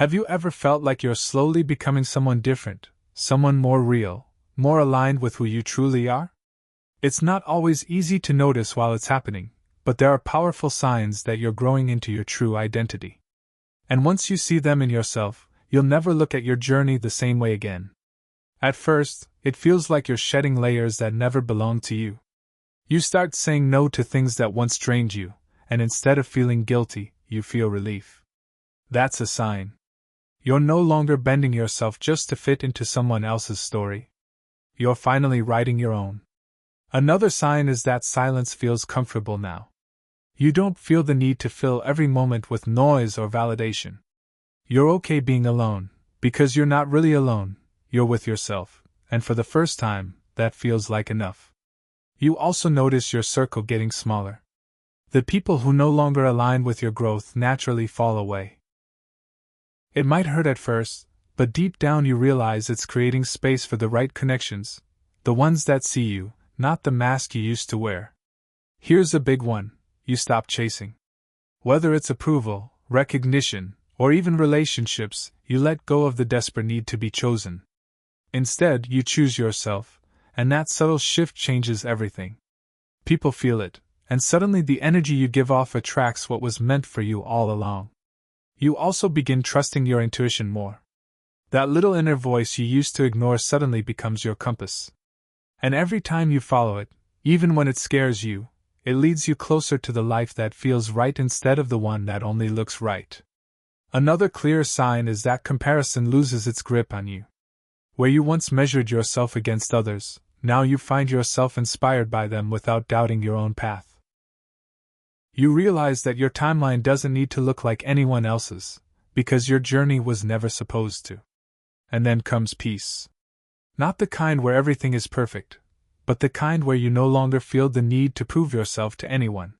Have you ever felt like you're slowly becoming someone different, someone more real, more aligned with who you truly are? It's not always easy to notice while it's happening, but there are powerful signs that you're growing into your true identity. And once you see them in yourself, you'll never look at your journey the same way again. At first, it feels like you're shedding layers that never belonged to you. You start saying no to things that once drained you, and instead of feeling guilty, you feel relief. That's a sign. You're no longer bending yourself just to fit into someone else's story. You're finally writing your own. Another sign is that silence feels comfortable now. You don't feel the need to fill every moment with noise or validation. You're okay being alone, because you're not really alone, you're with yourself, and for the first time, that feels like enough. You also notice your circle getting smaller. The people who no longer align with your growth naturally fall away. It might hurt at first, but deep down you realize it's creating space for the right connections, the ones that see you, not the mask you used to wear. Here's a big one: you stop chasing. Whether it's approval, recognition, or even relationships, you let go of the desperate need to be chosen. Instead, you choose yourself, and that subtle shift changes everything. People feel it, and suddenly the energy you give off attracts what was meant for you all along. You also begin trusting your intuition more. That little inner voice you used to ignore suddenly becomes your compass. And every time you follow it, even when it scares you, it leads you closer to the life that feels right instead of the one that only looks right. Another clear sign is that comparison loses its grip on you. Where you once measured yourself against others, now you find yourself inspired by them without doubting your own path. You realize that your timeline doesn't need to look like anyone else's, because your journey was never supposed to. And then comes peace. Not the kind where everything is perfect, but the kind where you no longer feel the need to prove yourself to anyone.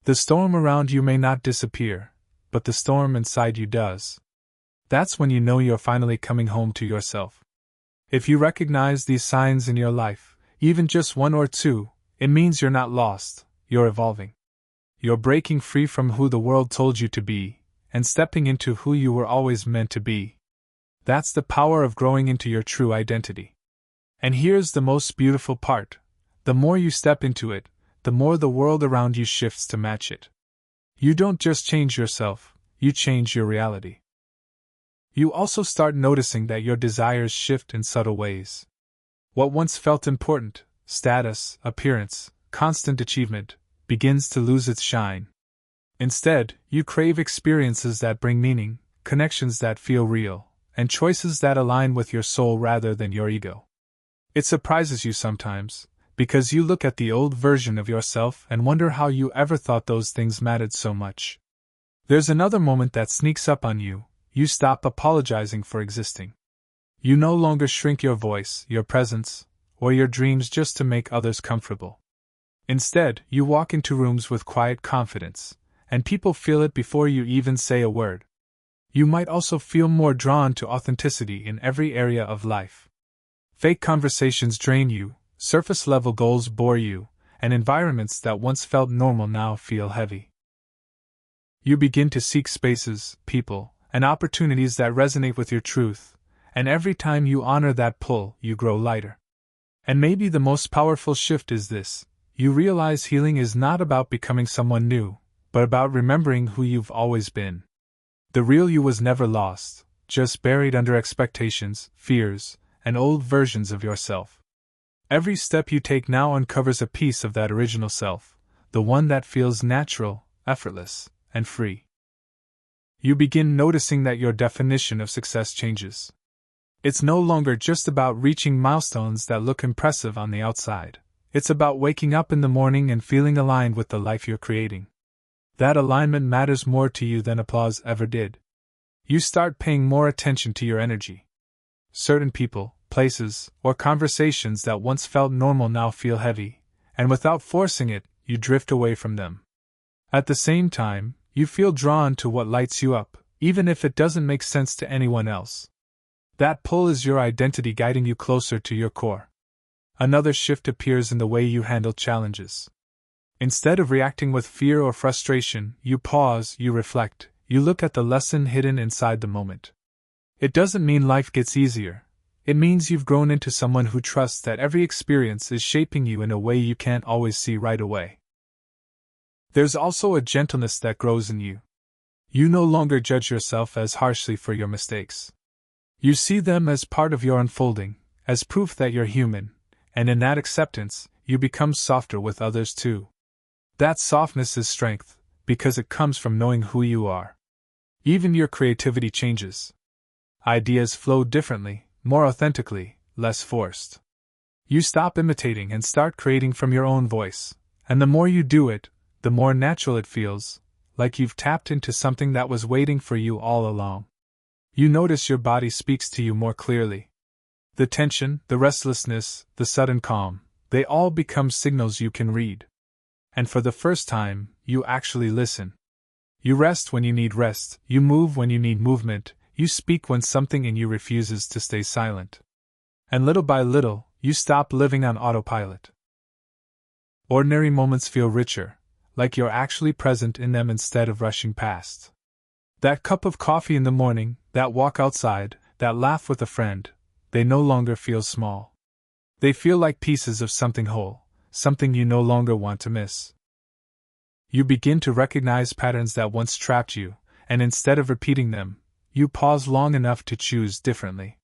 The storm around you may not disappear, but the storm inside you does. That's when you know you're finally coming home to yourself. If you recognize these signs in your life, even just one or two, it means you're not lost, you're evolving. You're breaking free from who the world told you to be, and stepping into who you were always meant to be. That's the power of growing into your true identity. And here's the most beautiful part: the more you step into it, the more the world around you shifts to match it. You don't just change yourself, you change your reality. You also start noticing that your desires shift in subtle ways. What once felt important, status, appearance, constant achievement, begins to lose its shine. Instead, you crave experiences that bring meaning, connections that feel real, and choices that align with your soul rather than your ego. It surprises you sometimes, because you look at the old version of yourself and wonder how you ever thought those things mattered so much. There's another moment that sneaks up on you: you stop apologizing for existing. You no longer shrink your voice, your presence, or your dreams just to make others comfortable. Instead, you walk into rooms with quiet confidence, and people feel it before you even say a word. You might also feel more drawn to authenticity in every area of life. Fake conversations drain you, surface-level goals bore you, and environments that once felt normal now feel heavy. You begin to seek spaces, people, and opportunities that resonate with your truth, and every time you honor that pull, you grow lighter. And maybe the most powerful shift is this: you realize healing is not about becoming someone new, but about remembering who you've always been. The real you was never lost, just buried under expectations, fears, and old versions of yourself. Every step you take now uncovers a piece of that original self, the one that feels natural, effortless, and free. You begin noticing that your definition of success changes. It's no longer just about reaching milestones that look impressive on the outside. It's about waking up in the morning and feeling aligned with the life you're creating. That alignment matters more to you than applause ever did. You start paying more attention to your energy. Certain people, places, or conversations that once felt normal now feel heavy, and without forcing it, you drift away from them. At the same time, you feel drawn to what lights you up, even if it doesn't make sense to anyone else. That pull is your identity guiding you closer to your core. Another shift appears in the way you handle challenges. Instead of reacting with fear or frustration, you pause, you reflect, you look at the lesson hidden inside the moment. It doesn't mean life gets easier. It means you've grown into someone who trusts that every experience is shaping you in a way you can't always see right away. There's also a gentleness that grows in you. You no longer judge yourself as harshly for your mistakes. You see them as part of your unfolding, as proof that you're human, and in that acceptance, you become softer with others too. That softness is strength, because it comes from knowing who you are. Even your creativity changes. Ideas flow differently, more authentically, less forced. You stop imitating and start creating from your own voice, and the more you do it, the more natural it feels, like you've tapped into something that was waiting for you all along. You notice your body speaks to you more clearly. The tension, the restlessness, the sudden calm, they all become signals you can read. And for the first time, you actually listen. You rest when you need rest, you move when you need movement, you speak when something in you refuses to stay silent. And little by little, you stop living on autopilot. Ordinary moments feel richer, like you're actually present in them instead of rushing past. That cup of coffee in the morning, that walk outside, that laugh with a friend, they no longer feel small. They feel like pieces of something whole, something you no longer want to miss. You begin to recognize patterns that once trapped you, and instead of repeating them, you pause long enough to choose differently.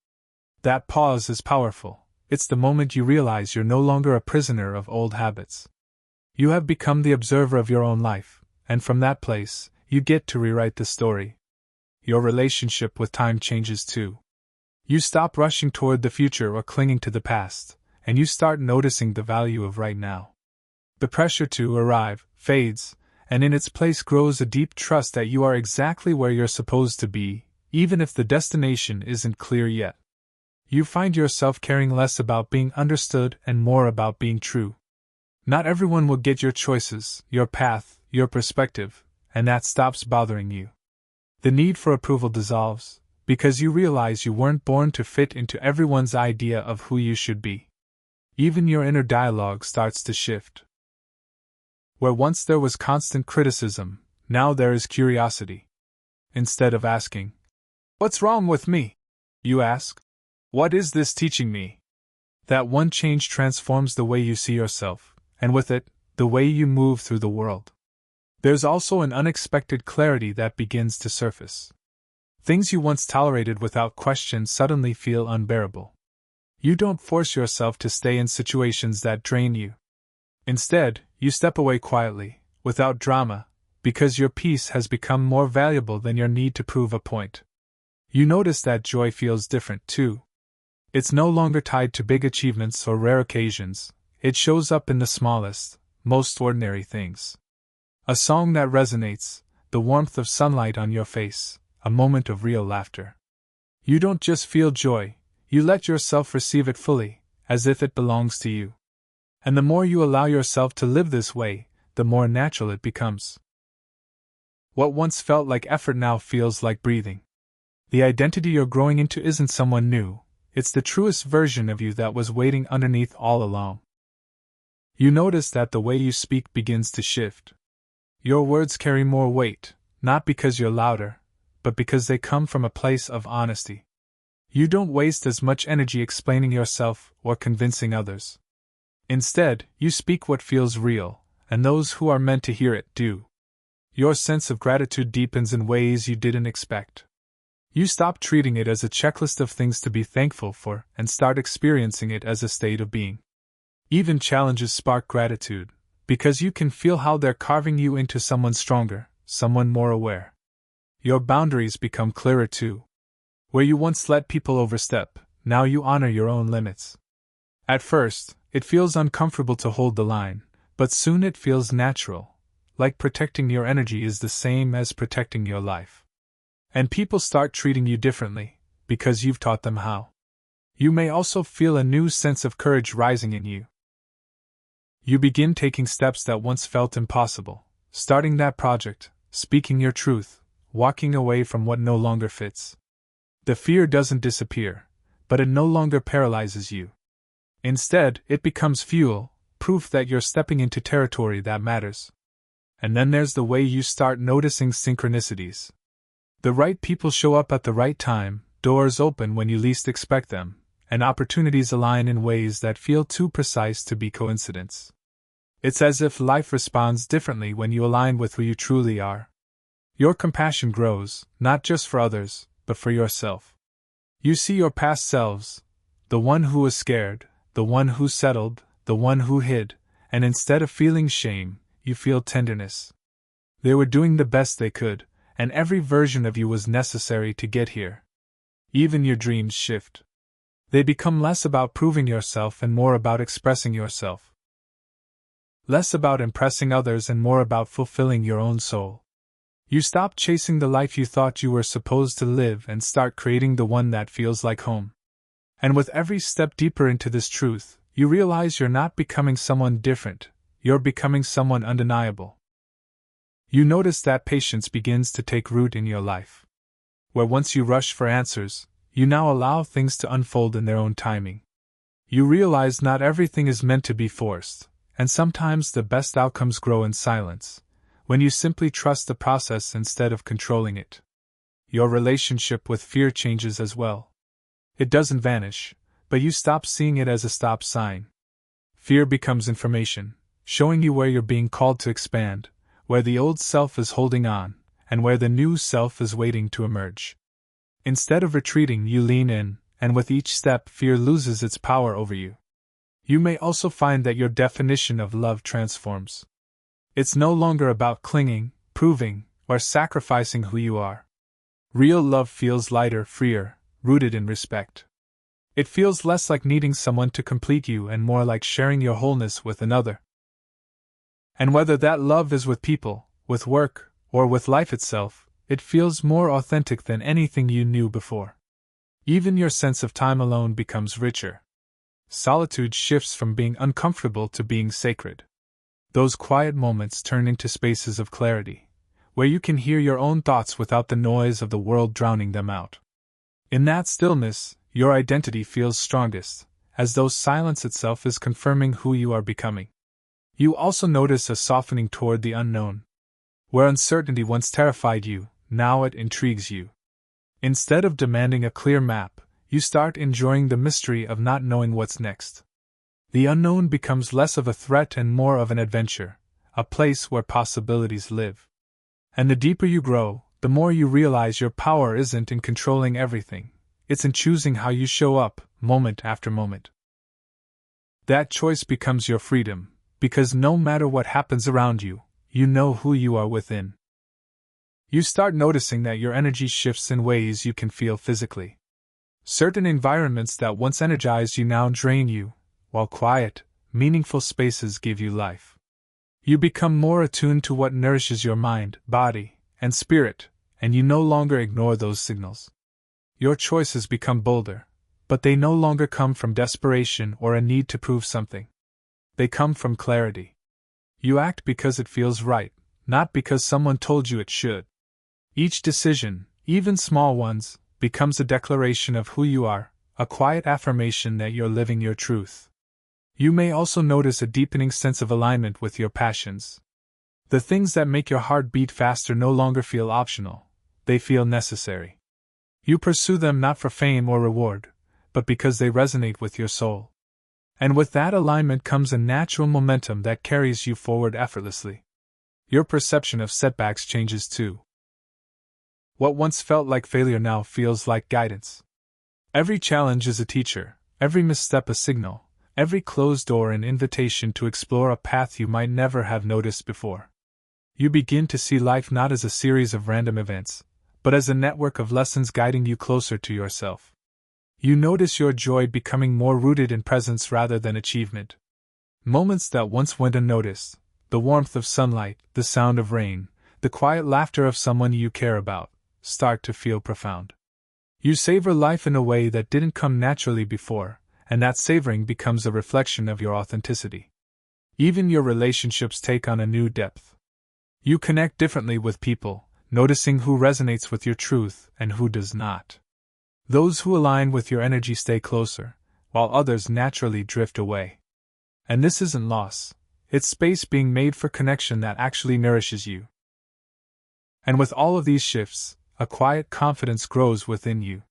That pause is powerful. It's the moment you realize you're no longer a prisoner of old habits. You have become the observer of your own life, and from that place, you get to rewrite the story. Your relationship with time changes too. You stop rushing toward the future or clinging to the past, and you start noticing the value of right now. The pressure to arrive fades, and in its place grows a deep trust that you are exactly where you're supposed to be, even if the destination isn't clear yet. You find yourself caring less about being understood and more about being true. Not everyone will get your choices, your path, your perspective, and that stops bothering you. The need for approval dissolves, because you realize you weren't born to fit into everyone's idea of who you should be. Even your inner dialogue starts to shift. Where once there was constant criticism, now there is curiosity. Instead of asking, "What's wrong with me?" you ask, "What is this teaching me?" That one change transforms the way you see yourself, and with it, the way you move through the world. There's also an unexpected clarity that begins to surface. Things you once tolerated without question suddenly feel unbearable. You don't force yourself to stay in situations that drain you. Instead, you step away quietly, without drama, because your peace has become more valuable than your need to prove a point. You notice that joy feels different too. It's no longer tied to big achievements or rare occasions. It shows up in the smallest, most ordinary things. A song that resonates, the warmth of sunlight on your face, a moment of real laughter. You don't just feel joy, you let yourself receive it fully, as if it belongs to you. And the more you allow yourself to live this way, the more natural it becomes. What once felt like effort now feels like breathing. The identity you're growing into isn't someone new, it's the truest version of you that was waiting underneath all along. You notice that the way you speak begins to shift. Your words carry more weight, not because you're louder, but because they come from a place of honesty. You don't waste as much energy explaining yourself or convincing others. Instead, you speak what feels real, and those who are meant to hear it do. Your sense of gratitude deepens in ways you didn't expect. You stop treating it as a checklist of things to be thankful for and start experiencing it as a state of being. Even challenges spark gratitude, because you can feel how they're carving you into someone stronger, someone more aware. Your boundaries become clearer too. Where you once let people overstep, now you honor your own limits. At first, it feels uncomfortable to hold the line, but soon it feels natural, like protecting your energy is the same as protecting your life. And people start treating you differently, because you've taught them how. You may also feel a new sense of courage rising in you. You begin taking steps that once felt impossible, starting that project, speaking your truth, walking away from what no longer fits. The fear doesn't disappear, but it no longer paralyzes you. Instead, it becomes fuel, proof that you're stepping into territory that matters. And then there's the way you start noticing synchronicities. The right people show up at the right time, doors open when you least expect them, and opportunities align in ways that feel too precise to be coincidence. It's as if life responds differently when you align with who you truly are. Your compassion grows, not just for others, but for yourself. You see your past selves, the one who was scared, the one who settled, the one who hid, and instead of feeling shame, you feel tenderness. They were doing the best they could, and every version of you was necessary to get here. Even your dreams shift. They become less about proving yourself and more about expressing yourself. Less about impressing others and more about fulfilling your own soul. You stop chasing the life you thought you were supposed to live and start creating the one that feels like home. And with every step deeper into this truth, you realize you're not becoming someone different, you're becoming someone undeniable. You notice that patience begins to take root in your life. Where once you rushed for answers, you now allow things to unfold in their own timing. You realize not everything is meant to be forced, and sometimes the best outcomes grow in silence, when you simply trust the process instead of controlling it. Your relationship with fear changes as well. It doesn't vanish, but you stop seeing it as a stop sign. Fear becomes information, showing you where you're being called to expand, where the old self is holding on, and where the new self is waiting to emerge. Instead of retreating, you lean in, and with each step, fear loses its power over you. You may also find that your definition of love transforms. It's no longer about clinging, proving, or sacrificing who you are. Real love feels lighter, freer, rooted in respect. It feels less like needing someone to complete you and more like sharing your wholeness with another. And whether that love is with people, with work, or with life itself, it feels more authentic than anything you knew before. Even your sense of time alone becomes richer. Solitude shifts from being uncomfortable to being sacred. Those quiet moments turn into spaces of clarity, where you can hear your own thoughts without the noise of the world drowning them out. In that stillness, your identity feels strongest, as though silence itself is confirming who you are becoming. You also notice a softening toward the unknown. Where uncertainty once terrified you, now it intrigues you. Instead of demanding a clear map, you start enjoying the mystery of not knowing what's next. The unknown becomes less of a threat and more of an adventure, a place where possibilities live. And the deeper you grow, the more you realize your power isn't in controlling everything, it's in choosing how you show up, moment after moment. That choice becomes your freedom, because no matter what happens around you, you know who you are within. You start noticing that your energy shifts in ways you can feel physically. Certain environments that once energized you now drain you, while quiet, meaningful spaces give you life. You become more attuned to what nourishes your mind, body, and spirit, and you no longer ignore those signals. Your choices become bolder, but they no longer come from desperation or a need to prove something. They come from clarity. You act because it feels right, not because someone told you it should. Each decision, even small ones, becomes a declaration of who you are, a quiet affirmation that you're living your truth. You may also notice a deepening sense of alignment with your passions. The things that make your heart beat faster no longer feel optional, they feel necessary. You pursue them not for fame or reward, but because they resonate with your soul. And with that alignment comes a natural momentum that carries you forward effortlessly. Your perception of setbacks changes too. What once felt like failure now feels like guidance. Every challenge is a teacher, every misstep a signal, every closed door an invitation to explore a path you might never have noticed before. You begin to see life not as a series of random events, but as a network of lessons guiding you closer to yourself. You notice your joy becoming more rooted in presence rather than achievement. Moments that once went unnoticed, the warmth of sunlight, the sound of rain, the quiet laughter of someone you care about, start to feel profound. You savor life in a way that didn't come naturally before, and that savoring becomes a reflection of your authenticity. Even your relationships take on a new depth. You connect differently with people, noticing who resonates with your truth and who does not. Those who align with your energy stay closer, while others naturally drift away. And this isn't loss, it's space being made for connection that actually nourishes you. And with all of these shifts, a quiet confidence grows within you.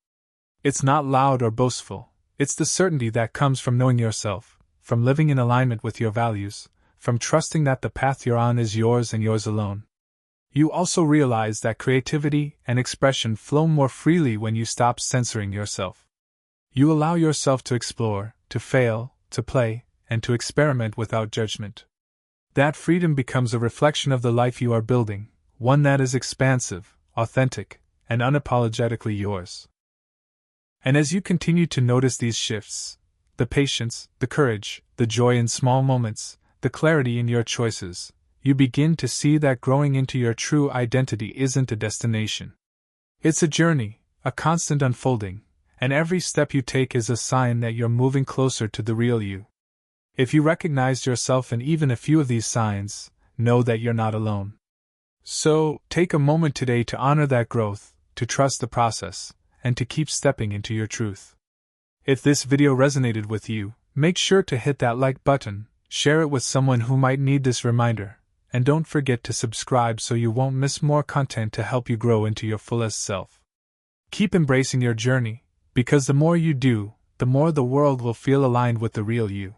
It's not loud or boastful, it's the certainty that comes from knowing yourself, from living in alignment with your values, from trusting that the path you're on is yours and yours alone. You also realize that creativity and expression flow more freely when you stop censoring yourself. You allow yourself to explore, to fail, to play, and to experiment without judgment. That freedom becomes a reflection of the life you are building, one that is expansive, authentic, and unapologetically yours. And as you continue to notice these shifts, the patience, the courage, the joy in small moments, the clarity in your choices, you begin to see that growing into your true identity isn't a destination. It's a journey, a constant unfolding, and every step you take is a sign that you're moving closer to the real you. If you recognize yourself in even a few of these signs, know that you're not alone. So, take a moment today to honor that growth, to trust the process, and to keep stepping into your truth. If this video resonated with you, make sure to hit that like button, share it with someone who might need this reminder, and don't forget to subscribe so you won't miss more content to help you grow into your fullest self. Keep embracing your journey, because the more you do, the more the world will feel aligned with the real you.